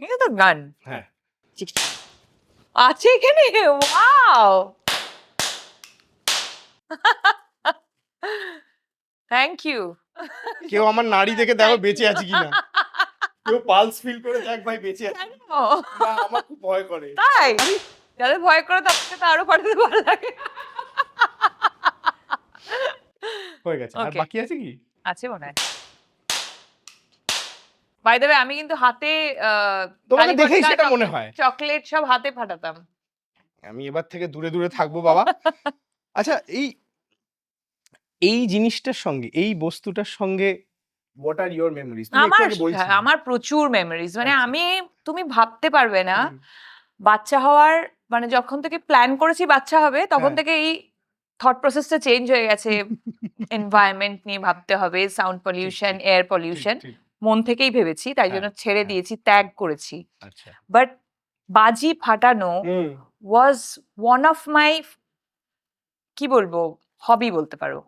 এটা তো গান হ্যাঁ আছে এখানে। Wow, thank you. কেউ আমার নাড়ি দেখে দেখো বেঁচে আছে কিনা, কেউ পালস ফিল করে দেখ ভাই বেঁচে আছে। না আমার খুব ভয় করে। তাই যাদের ভয় করে তাদেরকে তো আরো পাঠাতে ভালো লাগে। হয়ে গেছে, আর Okay. বাকি আছে কি? আছে মনে হয়। বাই দ্য ওয়ে, আমি কিন্তু হাতে তোমাকে দেখেই সেটা মনে হয়। চকলেট সব হাতে ফাটাতাম। আমি এবার থেকে দূরে দূরে থাকবো বাবা। আচ্ছা এই জিনিসটার সঙ্গে, এই বস্তুটার সঙ্গে হোয়াট আর ইওর মেমোরিজ? তুমি একটু আগে বলছিলে। আমার প্রচুর মেমোরিজ, মানে আচ্ছা। আমি, তুমি ভাবতে পারবে না হুম। বাচ্চা হওয়ার, মানে যখন থেকে প্ল্যান করেছি বাচ্চা হবে তখন হ্যাঁ। থেকে এই থট প্রসেসটা চেঞ্জ হয়ে গেছে। এনভায়রনমেন্ট নিয়ে ভাবতে হবে, সাউন্ড পলিউশন, ঠিক, এয়ার ঠিক, পলিউশন, ঠিক। মন থেকেই ভেবেছি, তাই জন্য হ্যাঁ, ছেড়ে হ্যাঁ। দিয়েছি, ত্যাগ করেছি। আচ্ছা। বাট বাজি ফাটানো হুম। ওয়াজ ওয়ান অফ মাই, কি বলবো, হবি বলতে পারো।